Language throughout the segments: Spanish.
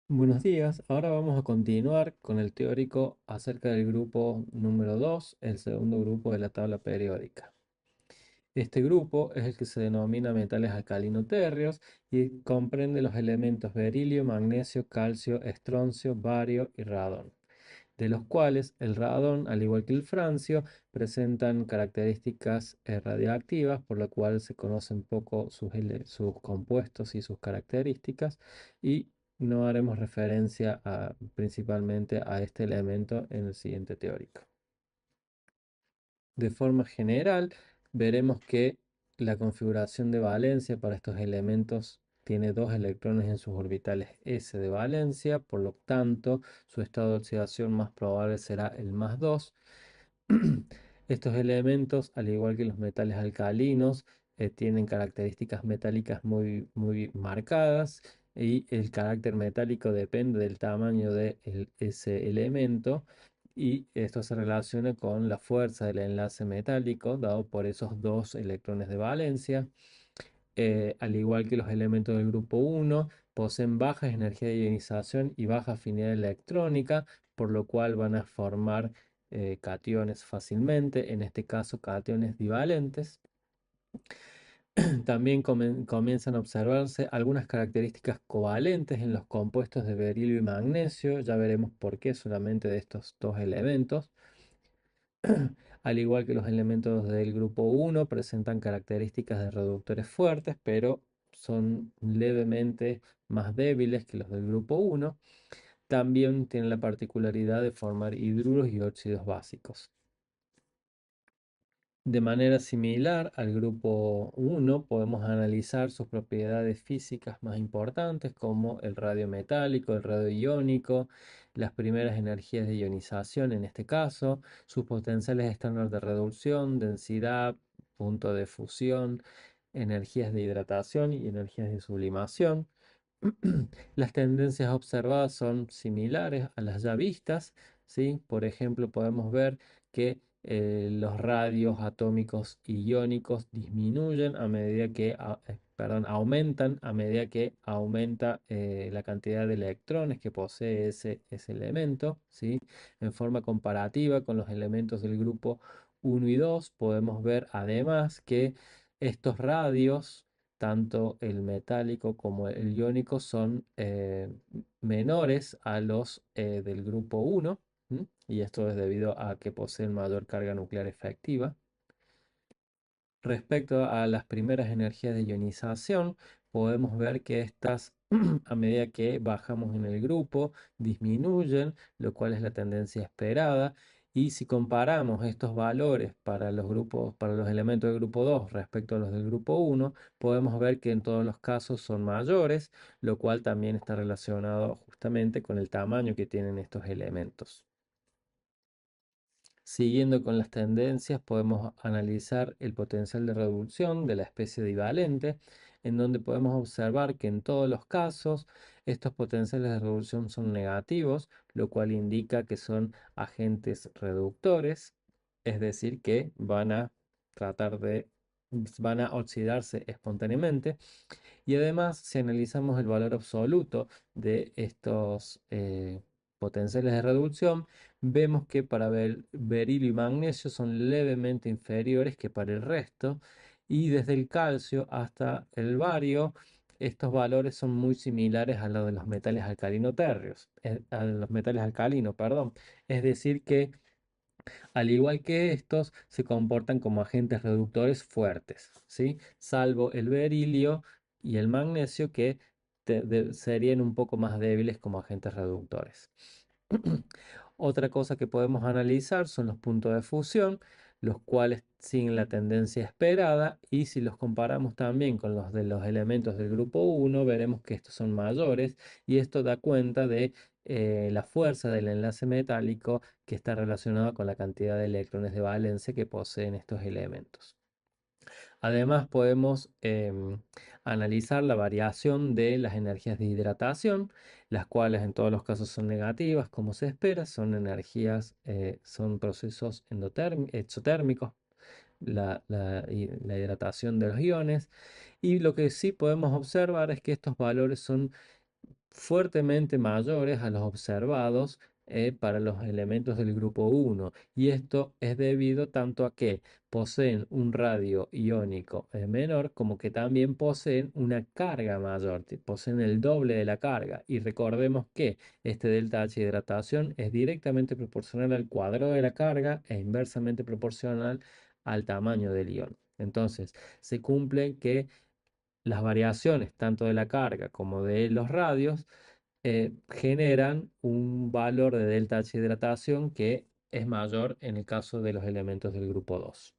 Buenos días, ahora vamos a continuar con el teórico acerca del grupo número 2, el segundo grupo de la tabla periódica. Este grupo es el que se denomina metales alcalino-térreos y comprende los elementos berilio, magnesio, calcio, estroncio, bario y radón, de los cuales el radón, al igual que el francio, presentan características radiactivas, por lo cual se conocen poco sus compuestos y sus características, y no haremos referencia principalmente a este elemento en el siguiente teórico. De forma general, veremos que la configuración de valencia para estos elementos tiene dos electrones en sus orbitales s de valencia, por lo tanto, su estado de oxidación más probable será el +2. Estos elementos, al igual que los metales alcalinos, tienen características metálicas muy marcadas y el carácter metálico depende del tamaño de ese elemento, y esto se relaciona con la fuerza del enlace metálico dado por esos dos electrones de valencia. Al igual que los elementos del grupo 1, poseen baja energía de ionización y baja afinidad electrónica, por lo cual van a formar cationes fácilmente, en este caso cationes divalentes. También comienzan a observarse algunas características covalentes en los compuestos de berilio y magnesio. Ya veremos por qué solamente de estos dos elementos. Al igual que los elementos del grupo 1, presentan características de reductores fuertes, pero son levemente más débiles que los del grupo 1. También tienen la particularidad de formar hidruros y óxidos básicos. De manera similar al grupo 1, podemos analizar sus propiedades físicas más importantes, como el radio metálico, el radio iónico, las primeras energías de ionización en este caso, sus potenciales estándar de reducción, densidad, punto de fusión, energías de hidratación y energías de sublimación. Las tendencias observadas son similares a las ya vistas, ¿sí? Por ejemplo, podemos ver que los radios atómicos y iónicos disminuyen a medida que, perdón, aumentan a medida que aumenta la cantidad de electrones que posee ese elemento, ¿sí? En forma comparativa con los elementos del grupo 1 y 2, podemos ver además que estos radios, tanto el metálico como el iónico, son menores a los del grupo 1. Y esto es debido a que poseen mayor carga nuclear efectiva. Respecto a las primeras energías de ionización, podemos ver que estas, a medida que bajamos en el grupo, disminuyen, lo cual es la tendencia esperada. Y si comparamos estos valores para los grupos, para los elementos del grupo 2 respecto a los del grupo 1, podemos ver que en todos los casos son mayores, lo cual también está relacionado justamente con el tamaño que tienen estos elementos. Siguiendo con las tendencias, podemos analizar el potencial de reducción de la especie divalente, en donde podemos observar que en todos los casos estos potenciales de reducción son negativos, lo cual indica que son agentes reductores, es decir, que tratar de, van a oxidarse espontáneamente. Y además, si analizamos el valor absoluto de estos potenciales de reducción, vemos que para berilio y magnesio son levemente inferiores que para el resto, y desde el calcio hasta el bario, estos valores son muy similares a los de los metales alcalino-térreos, a los metales alcalinos, perdón. Es decir que al igual que estos, se comportan como agentes reductores fuertes, ¿sí? Salvo el berilio y el magnesio, que serían un poco más débiles como agentes reductores. Otra cosa que podemos analizar son los puntos de fusión, los cuales siguen la tendencia esperada, y si los comparamos también con los de los elementos del grupo 1, veremos que estos son mayores, y esto da cuenta de la fuerza del enlace metálico, que está relacionado con la cantidad de electrones de valencia que poseen estos elementos. Además, podemos analizar la variación de las energías de hidratación, las cuales en todos los casos son negativas, como se espera, son energías, son procesos exotérmicos, la hidratación de los iones. Y lo que sí podemos observar es que estos valores son fuertemente mayores a los observados para los elementos del grupo 1. Y esto es debido tanto a que poseen un radio iónico menor como que también poseen una carga mayor, poseen el doble de la carga. Y recordemos que este delta H de hidratación es directamente proporcional al cuadrado de la carga e inversamente proporcional al tamaño del ion. Entonces, se cumple que las variaciones tanto de la carga como de los radios generan un valor de delta H de hidratación que es mayor en el caso de los elementos del grupo 2.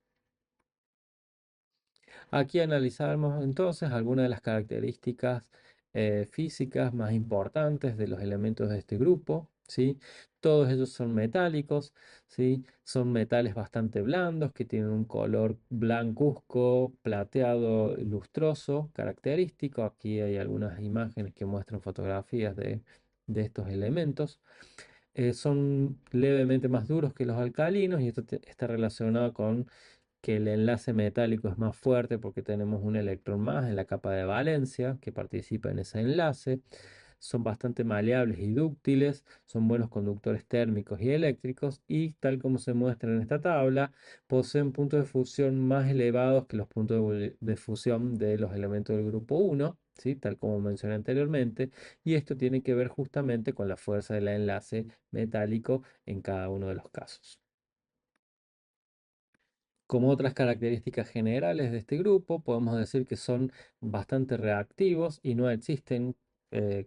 Aquí analizamos entonces algunas de las características físicas más importantes de los elementos de este grupo, ¿sí? Todos ellos son metálicos, ¿sí? Son metales bastante blandos que tienen un color blancuzco, plateado, lustroso, característico. Aquí hay algunas imágenes que muestran fotografías de estos elementos. Son levemente más duros que los alcalinos y esto está relacionado con que el enlace metálico es más fuerte porque tenemos un electrón más en la capa de valencia que participa en ese enlace. Son bastante maleables y dúctiles, son buenos conductores térmicos y eléctricos y tal como se muestra en esta tabla, poseen puntos de fusión más elevados que los puntos de fusión de los elementos del grupo 1, ¿sí? Tal como mencioné anteriormente, y esto tiene que ver justamente con la fuerza del enlace metálico en cada uno de los casos. Como otras características generales de este grupo, podemos decir que son bastante reactivos y no existen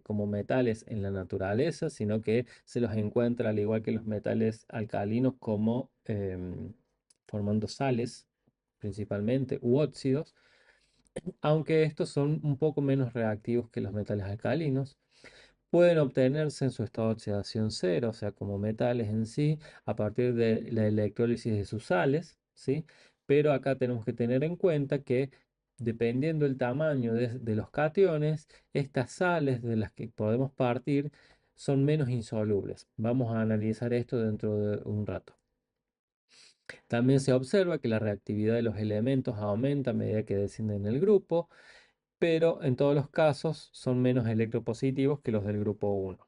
como metales en la naturaleza, sino que se los encuentra al igual que los metales alcalinos como formando sales principalmente u óxidos, aunque estos son un poco menos reactivos que los metales alcalinos. Pueden obtenerse en su estado de oxidación cero, o sea, como metales en sí, a partir de la electrólisis de sus sales, ¿sí? Pero acá tenemos que tener en cuenta que dependiendo del tamaño de los cationes, estas sales de las que podemos partir son menos insolubles. Vamos a analizar esto dentro de un rato. También se observa que la reactividad de los elementos aumenta a medida que descienden en el grupo, pero en todos los casos son menos electropositivos que los del grupo 1.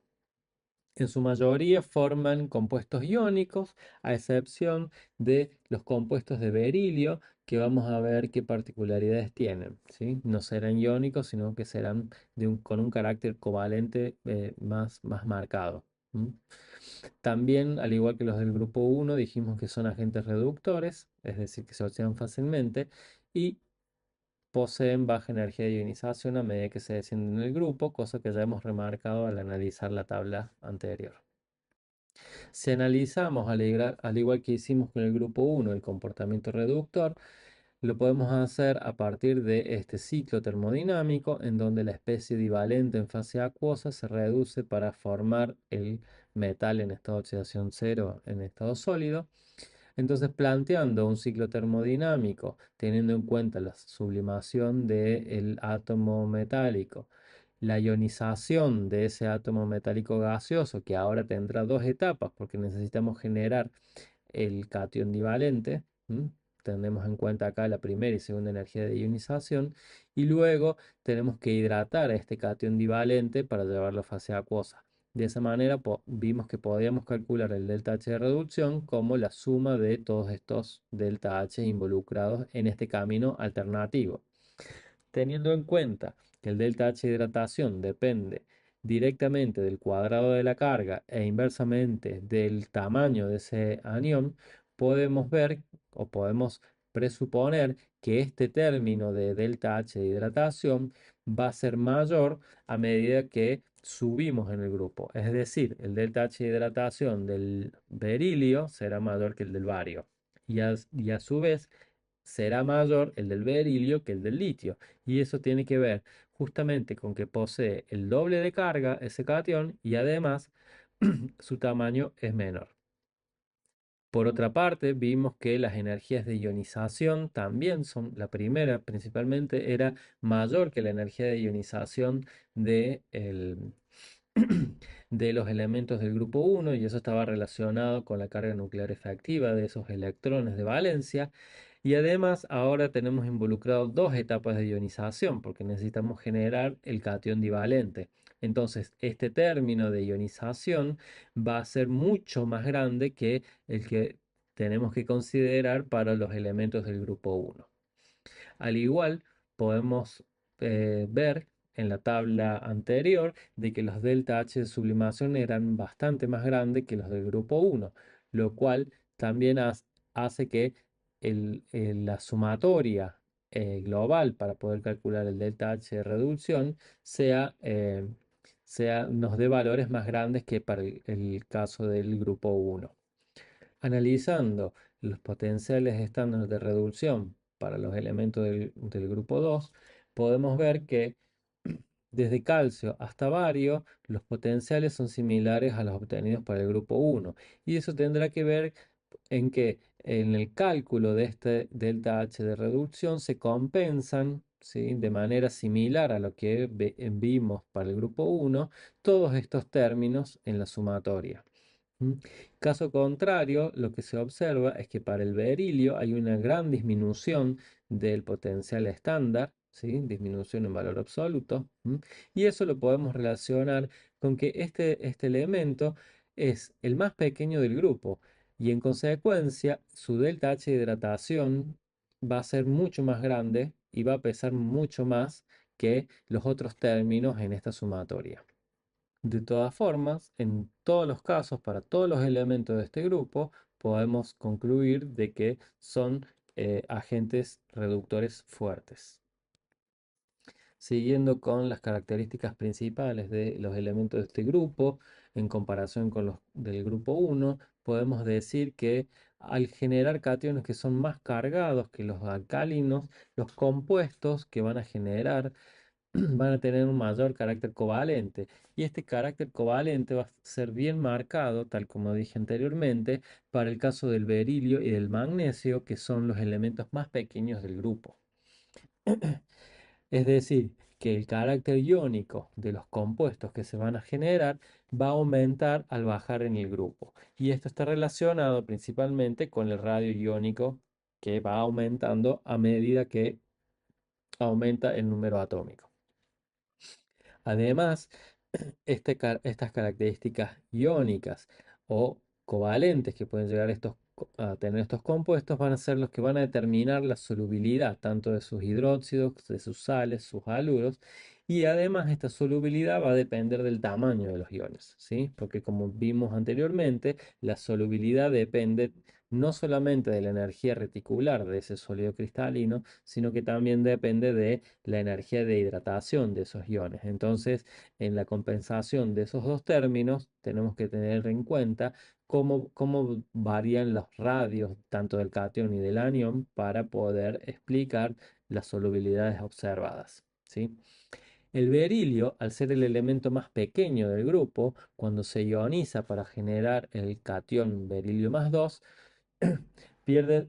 En su mayoría forman compuestos iónicos, a excepción de los compuestos de berilio, que vamos a ver qué particularidades tienen, ¿sí? No serán iónicos, sino que serán con un carácter covalente más marcado. También, al igual que los del grupo 1, dijimos que son agentes reductores, es decir, que se oxidan fácilmente, y poseen baja energía de ionización a medida que se descienden en el grupo, cosa que ya hemos remarcado al analizar la tabla anterior. Si analizamos, al igual que hicimos con el grupo 1, el comportamiento reductor, lo podemos hacer a partir de este ciclo termodinámico en donde la especie divalente en fase acuosa se reduce para formar el metal en estado de oxidación cero en estado sólido. Entonces, planteando un ciclo termodinámico, teniendo en cuenta la sublimación del átomo metálico, la ionización de ese átomo metálico gaseoso, que ahora tendrá dos etapas, porque necesitamos generar el catión divalente. Tenemos en cuenta acá la primera y segunda energía de ionización, y luego tenemos que hidratar a este catión divalente para llevarlo a fase acuosa. De esa manera vimos que podíamos calcular el delta H de reducción como la suma de todos estos delta H involucrados en este camino alternativo. Teniendo en cuenta que el delta H de hidratación depende directamente del cuadrado de la carga e inversamente del tamaño de ese anión, podemos ver o podemos presuponer que este término de delta H de hidratación va a ser mayor a medida que subimos en el grupo. Es decir, el delta H de hidratación del berilio será mayor que el del bario. Y a su vez será mayor el del berilio que el del litio. Y eso tiene que ver justamente con que posee el doble de carga ese catión y además su tamaño es menor. Por otra parte, vimos que las energías de ionización también son, la primera principalmente era mayor que la energía de ionización de, de los elementos del grupo 1 y eso estaba relacionado con la carga nuclear efectiva de esos electrones de valencia. Y además ahora tenemos involucrados dos etapas de ionización porque necesitamos generar el catión divalente. Entonces, este término de ionización va a ser mucho más grande que el que tenemos que considerar para los elementos del grupo 1. Al igual, podemos ver en la tabla anterior de que los delta H de sublimación eran bastante más grandes que los del grupo 1, lo cual también hace que la sumatoria global para poder calcular el delta H de reducción nos dé valores más grandes que para el caso del grupo 1. Analizando los potenciales estándares de reducción para los elementos del grupo 2, podemos ver que desde calcio hasta bario, los potenciales son similares a los obtenidos para el grupo 1. Y eso tendrá que ver en que en el cálculo de este delta H de reducción se compensan, ¿sí?, de manera similar a lo que vimos para el grupo 1, todos estos términos en la sumatoria. ¿Mm? Caso contrario, lo que se observa es que para el berilio hay una gran disminución del potencial estándar, ¿sí? Disminución en valor absoluto, y eso lo podemos relacionar con que este elemento es el más pequeño del grupo y en consecuencia su delta H de hidratación va a ser mucho más grande y va a pesar mucho más que los otros términos en esta sumatoria. De todas formas, en todos los casos, para todos los elementos de este grupo, podemos concluir de que son agentes reductores fuertes. Siguiendo con las características principales de los elementos de este grupo, en comparación con los del grupo 1, podemos decir que al generar cationes que son más cargados que los alcalinos, los compuestos que van a generar van a tener un mayor carácter covalente. Y este carácter covalente va a ser bien marcado, tal como dije anteriormente, para el caso del berilio y del magnesio, que son los elementos más pequeños del grupo. Es decir, que el carácter iónico de los compuestos que se van a generar va a aumentar al bajar en el grupo. Y esto está relacionado principalmente con el radio iónico que va aumentando a medida que aumenta el número atómico. Además, estas características iónicas o covalentes que pueden llegar a tener estos compuestos van a ser los que van a determinar la solubilidad tanto de sus hidróxidos, de sus sales, sus haluros, y además esta solubilidad va a depender del tamaño de los iones, ¿sí? Porque como vimos anteriormente, la solubilidad depende no solamente de la energía reticular de ese sólido cristalino, sino que también depende de la energía de hidratación de esos iones. Entonces, en la compensación de esos dos términos, tenemos que tener en cuenta cómo varían los radios tanto del catión y del anión para poder explicar las solubilidades observadas, ¿sí? El berilio, al ser el elemento más pequeño del grupo, cuando se ioniza para generar el catión berilio más 2, pierde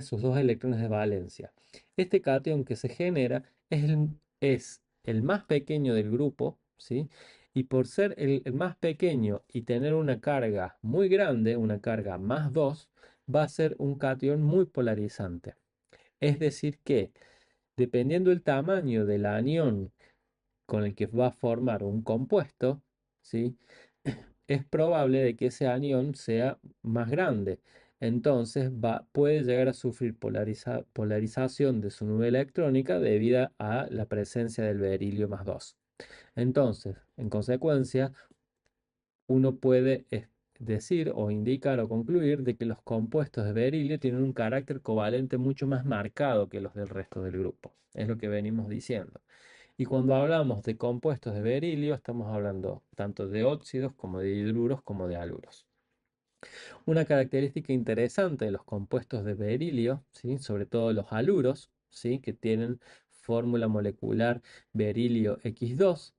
sus dos electrones de valencia. Este catión que se genera es el más pequeño del grupo, ¿sí? Y por ser el más pequeño y tener una carga muy grande, una carga más 2, va a ser un catión muy polarizante. Es decir que, dependiendo del tamaño del anión con el que va a formar un compuesto, ¿sí?, es probable de que ese anión sea más grande. Entonces puede llegar a sufrir polarización de su nube electrónica debido a la presencia del berilio más 2. Entonces, en consecuencia, uno puede decir o indicar o concluir de que los compuestos de berilio tienen un carácter covalente mucho más marcado que los del resto del grupo. Es lo que venimos diciendo. Y cuando hablamos de compuestos de berilio, estamos hablando tanto de óxidos como de hidruros como de haluros. Una característica interesante de los compuestos de berilio, ¿sí?, sobre todo los haluros, ¿sí?, que tienen fórmula molecular berilio X2,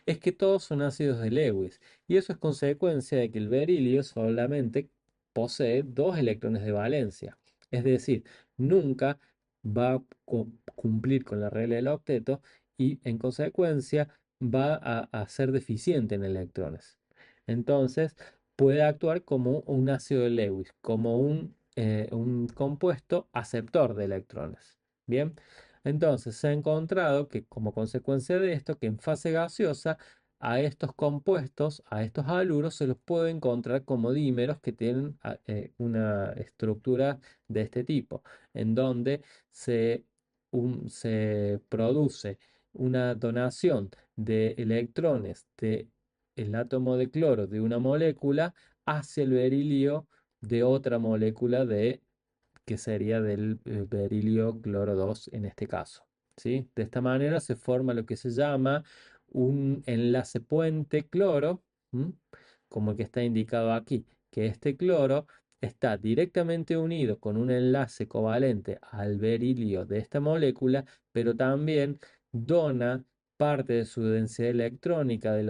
es que todos son ácidos de Lewis. Y eso es consecuencia de que el berilio solamente posee dos electrones de valencia. Es decir, nunca va a cumplir con la regla del octeto y en consecuencia va a ser deficiente en electrones. Entonces, puede actuar como un ácido de Lewis, como un compuesto aceptor de electrones. Bien, Entonces se ha encontrado que como consecuencia de esto, que en fase gaseosa a estos compuestos, a estos haluros, se los puede encontrar como dímeros que tienen una estructura de este tipo, en donde se, se produce una donación de electrones del átomo de cloro de una molécula hacia el berilio de otra molécula que sería del berilio cloro 2 en este caso. ¿Sí? De esta manera se forma lo que se llama un enlace puente cloro, ¿m? Como el que está indicado aquí, que este cloro está directamente unido con un enlace covalente al berilio de esta molécula, pero también dona parte de su densidad electrónica de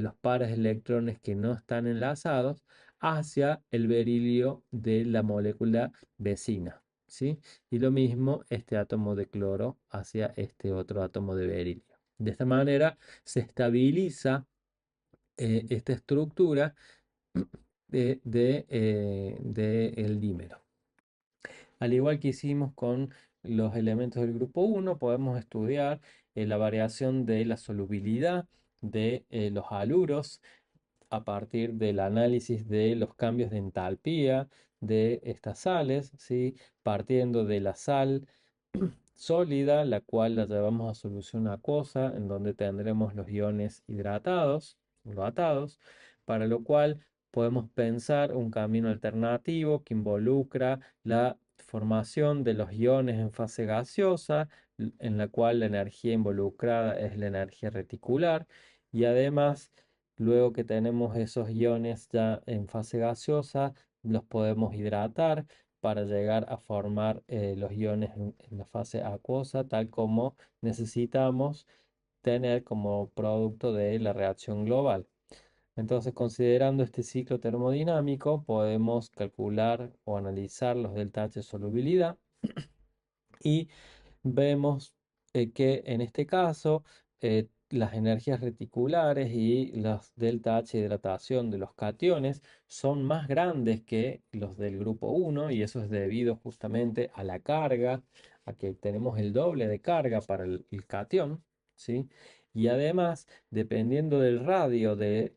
los pares de electrones que no están enlazados hacia el berilio de la molécula vecina, ¿sí? Y lo mismo este átomo de cloro hacia este otro átomo de berilio. De esta manera se estabiliza esta estructura de el dímero. Al igual que hicimos con los elementos del grupo 1, podemos estudiar la variación de la solubilidad de los haluros a partir del análisis de los cambios de entalpía de estas sales, ¿sí? Partiendo de la sal sólida, la cual la llevamos a solución acuosa, en donde tendremos los iones hidratados, atados, para lo cual podemos pensar un camino alternativo que involucra la formación de los iones en fase gaseosa, en la cual la energía involucrada es la energía reticular, y además, luego que tenemos esos iones ya en fase gaseosa, los podemos hidratar para llegar a formar los iones en la fase acuosa, tal como necesitamos tener como producto de la reacción global. Entonces, considerando este ciclo termodinámico, podemos calcular o analizar los delta H solubilidad y vemos que en este caso las energías reticulares y los delta H de hidratación de los cationes son más grandes que los del grupo 1 y eso es debido justamente a la carga, a que tenemos el doble de carga para el catión, ¿sí? Y además, dependiendo del radio de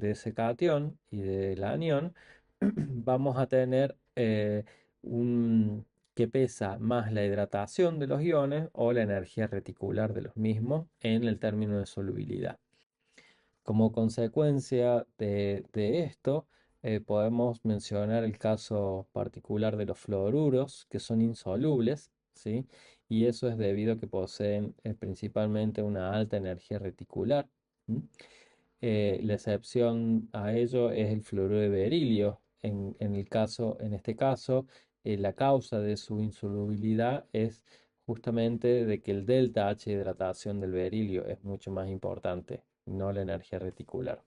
ese catión y del anión, vamos a tener un que pesa más la hidratación de los iones o la energía reticular de los mismos en el término de solubilidad. Como consecuencia de esto, podemos mencionar el caso particular de los fluoruros, que son insolubles, ¿sí? Y eso es debido a que poseen principalmente una alta energía reticular. ¿M? La excepción a ello es el fluoruro de berilio. En este caso, la causa de su insolubilidad es justamente de que el delta H de hidratación del berilio es mucho más importante, no la energía reticular.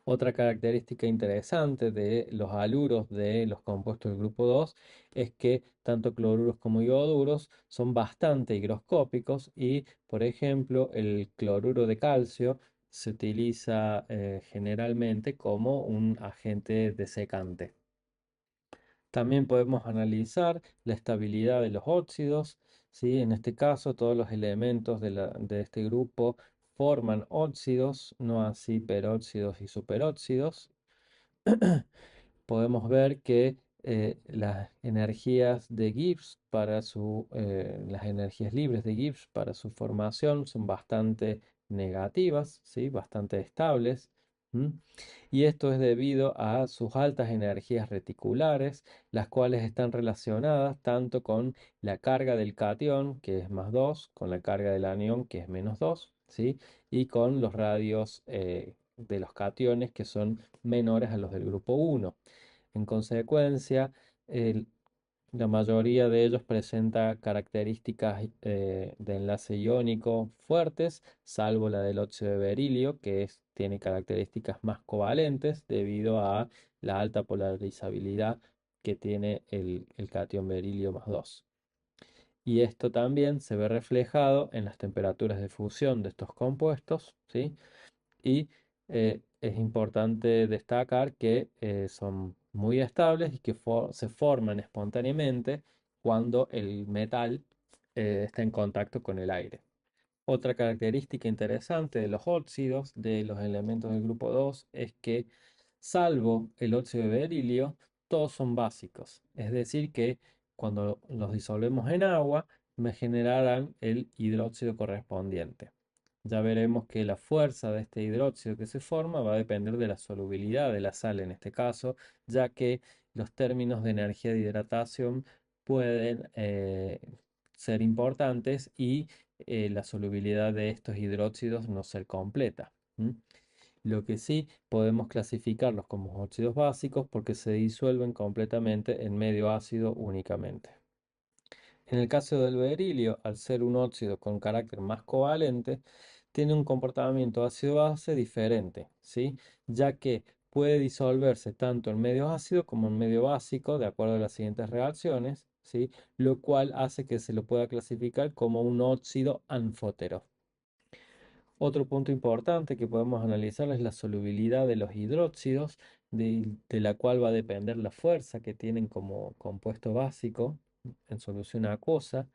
Otra característica interesante de los haluros de los compuestos del grupo 2 es que tanto cloruros como ioduros son bastante higroscópicos y, por ejemplo, el cloruro de calcio se utiliza generalmente como un agente desecante. También podemos analizar la estabilidad de los óxidos, ¿sí? En este caso, todos los elementos de este grupo forman óxidos, no así peróxidos y superóxidos. Podemos ver que las energías de Gibbs las energías libres de Gibbs para su formación son bastante negativas, ¿sí? Bastante estables. ¿M? Y esto es debido a sus altas energías reticulares, las cuales están relacionadas tanto con la carga del catión, que es +2, con la carga del anión, que es -2, ¿sí? Y con los radios de los cationes, que son menores a los del grupo 1. En consecuencia, el- la mayoría de ellos presenta características de enlace iónico fuertes, salvo la del óxido de berilio, que tiene características más covalentes debido a la alta polarizabilidad que tiene el catión berilio +2. Y esto también se ve reflejado en las temperaturas de fusión de estos compuestos, ¿sí? Y es importante destacar que son muy estables y que se forman espontáneamente cuando el metal está en contacto con el aire. Otra característica interesante de los óxidos, de los elementos del grupo 2, es que, salvo el óxido de berilio, todos son básicos. Es decir, que cuando los disolvemos en agua, me generarán el hidróxido correspondiente. Ya veremos que la fuerza de este hidróxido que se forma va a depender de la solubilidad de la sal en este caso, ya que los términos de energía de hidratación pueden ser importantes y la solubilidad de estos hidróxidos no ser completa. Lo que sí podemos clasificarlos como óxidos básicos porque se disuelven completamente en medio ácido únicamente. En el caso del berilio, al ser un óxido con carácter más covalente, tiene un comportamiento ácido-base diferente, ¿sí? Ya que puede disolverse tanto en medio ácido como en medio básico, de acuerdo a las siguientes reacciones, ¿sí? Lo cual hace que se lo pueda clasificar como un óxido anfótero. Otro punto importante que podemos analizar es la solubilidad de los hidróxidos, de la cual va a depender la fuerza que tienen como compuesto básico en solución acuosa.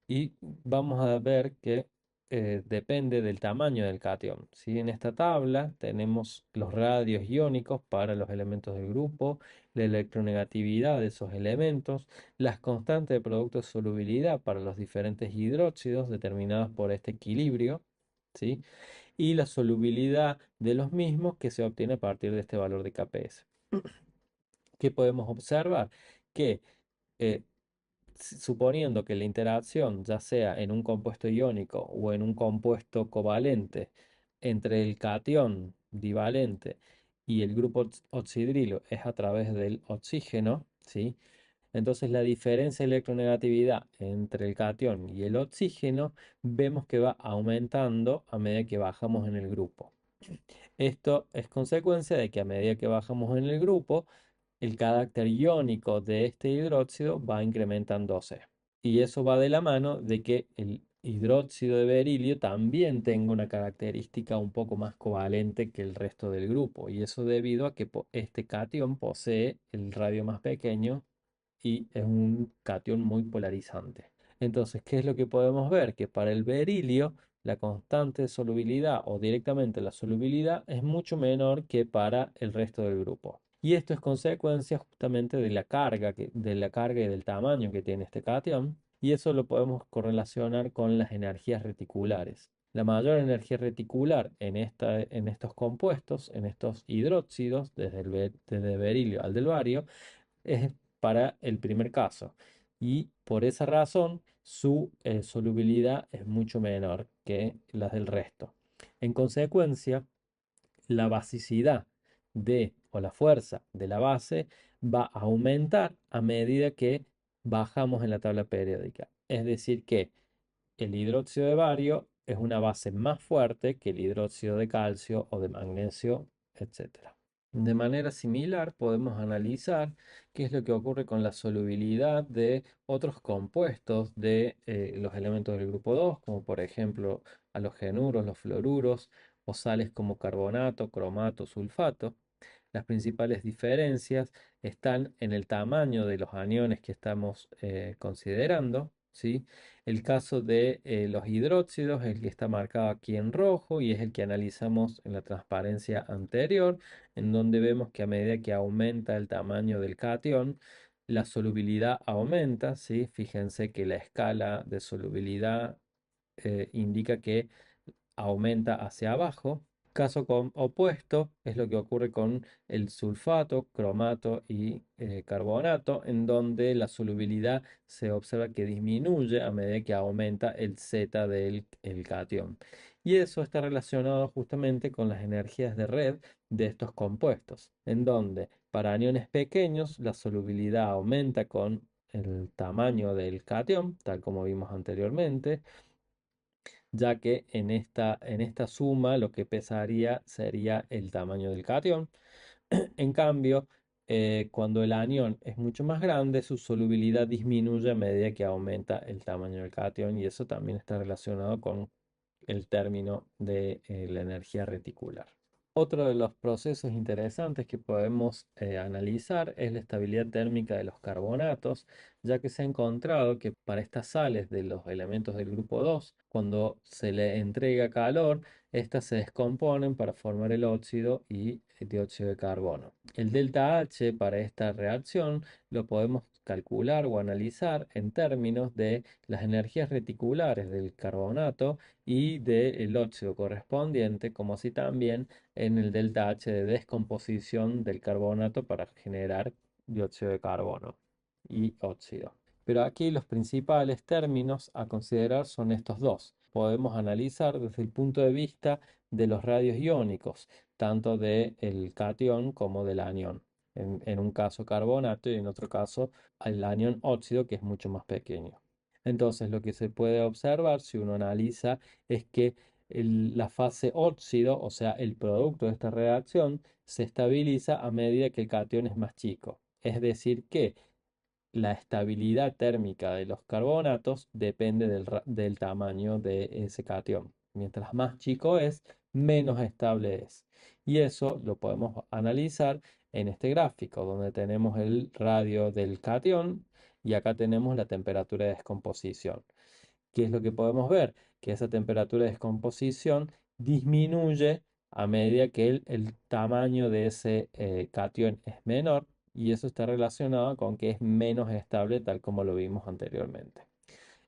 Y vamos a ver que depende del tamaño del catión. ¿Sí? En esta tabla tenemos los radios iónicos para los elementos del grupo, la electronegatividad de esos elementos, las constantes de producto de solubilidad para los diferentes hidróxidos determinadas por este equilibrio, ¿sí? Y la solubilidad de los mismos que se obtiene a partir de este valor de KPS. ¿Qué podemos observar? Que eh, suponiendo que la interacción, ya sea en un compuesto iónico o en un compuesto covalente, entre el catión divalente y el grupo oxidrilo es a través del oxígeno, ¿sí? Entonces la diferencia de electronegatividad entre el catión y el oxígeno vemos que va aumentando a medida que bajamos en el grupo. Esto es consecuencia de que a medida que bajamos en el grupo, el carácter iónico de este hidróxido va incrementándose. Y eso va de la mano de que el hidróxido de berilio también tenga una característica un poco más covalente que el resto del grupo. Y eso debido a que este catión posee el radio más pequeño y es un catión muy polarizante. Entonces, ¿qué es lo que podemos ver? Que para el berilio la constante de solubilidad o directamente la solubilidad es mucho menor que para el resto del grupo. Y esto es consecuencia justamente de la carga, de la carga y del tamaño que tiene este catión. Y eso lo podemos correlacionar con las energías reticulares. La mayor energía reticular en estos compuestos, en estos hidróxidos, desde el berilio al del bario, es para el primer caso. Y por esa razón su solubilidad es mucho menor que las del resto. En consecuencia, la basicidad o la fuerza de la base va a aumentar a medida que bajamos en la tabla periódica. Es decir, que el hidróxido de bario es una base más fuerte que el hidróxido de calcio o de magnesio, etcétera. De manera similar, podemos analizar qué es lo que ocurre con la solubilidad de otros compuestos de los elementos del grupo 2, como por ejemplo halogenuros, los fluoruros, o sales como carbonato, cromato, sulfato. Las principales diferencias están en el tamaño de los aniones que estamos considerando, ¿sí? El caso de los hidróxidos es el que está marcado aquí en rojo y es el que analizamos en la transparencia anterior, en donde vemos que a medida que aumenta el tamaño del catión, la solubilidad aumenta, ¿sí? Fíjense que la escala de solubilidad indica que aumenta hacia abajo. Caso opuesto es lo que ocurre con el sulfato, cromato y carbonato, en donde la solubilidad se observa que disminuye a medida que aumenta el Z del el catión. Y eso está relacionado justamente con las energías de red de estos compuestos, en donde para aniones pequeños la solubilidad aumenta con el tamaño del catión, tal como vimos anteriormente, ya que en esta suma lo que pesaría sería el tamaño del catión. En cambio, cuando el anión es mucho más grande, su solubilidad disminuye a medida que aumenta el tamaño del catión y eso también está relacionado con el término de la energía reticular. Otro de los procesos interesantes que podemos analizar es la estabilidad térmica de los carbonatos, ya que se ha encontrado que para estas sales de los elementos del grupo 2, cuando se le entrega calor, estas se descomponen para formar el óxido y el dióxido de carbono. El delta H para esta reacción lo podemos calcular o analizar en términos de las energías reticulares del carbonato y del óxido correspondiente, como así también en el delta H de descomposición del carbonato para generar dióxido de carbono y óxido. Pero aquí los principales términos a considerar son estos dos. Podemos analizar desde el punto de vista de los radios iónicos, tanto del catión como del anión. En un caso carbonato y en otro caso el anión óxido, que es mucho más pequeño. Entonces, lo que se puede observar si uno analiza es que la fase óxido, o sea, el producto de esta reacción, se estabiliza a medida que el catión es más chico. Es decir, que la estabilidad térmica de los carbonatos depende del tamaño de ese catión. Mientras más chico es, menos estable es. Y eso lo podemos analizar en este gráfico, donde tenemos el radio del catión y acá tenemos la temperatura de descomposición. ¿Qué es lo que podemos ver? Que esa temperatura de descomposición disminuye a medida que el tamaño de ese catión es menor y eso está relacionado con que es menos estable tal como lo vimos anteriormente.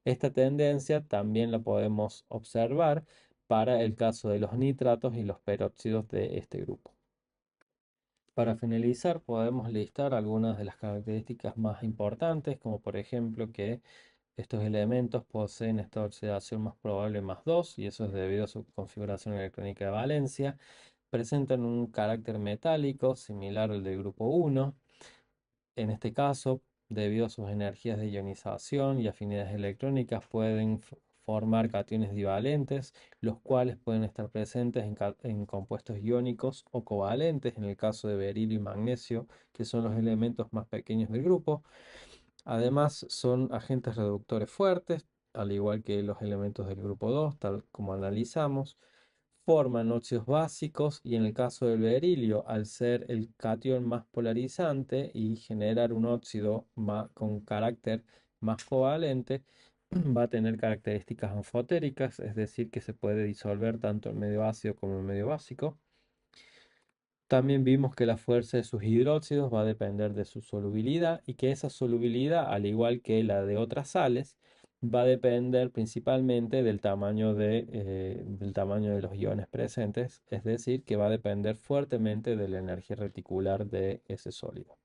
Esta tendencia también la podemos observar para el caso de los nitratos y los peróxidos de este grupo. Para finalizar, podemos listar algunas de las características más importantes, como por ejemplo que estos elementos poseen esta oxidación más probable más 2 y eso es debido a su configuración electrónica de valencia. Presentan un carácter metálico similar al del grupo 1. En este caso, debido a sus energías de ionización y afinidades electrónicas, pueden formar cationes divalentes, los cuales pueden estar presentes en compuestos iónicos o covalentes, en el caso de berilio y magnesio, que son los elementos más pequeños del grupo. Además, son agentes reductores fuertes, al igual que los elementos del grupo 2, tal como analizamos. Forman óxidos básicos y en el caso del berilio, al ser el catión más polarizante y generar un óxido con carácter más covalente, va a tener características anfotéricas, es decir, que se puede disolver tanto en medio ácido como en medio básico. También vimos que la fuerza de sus hidróxidos va a depender de su solubilidad y que esa solubilidad, al igual que la de otras sales, va a depender principalmente del tamaño de los iones presentes, es decir, que va a depender fuertemente de la energía reticular de ese sólido.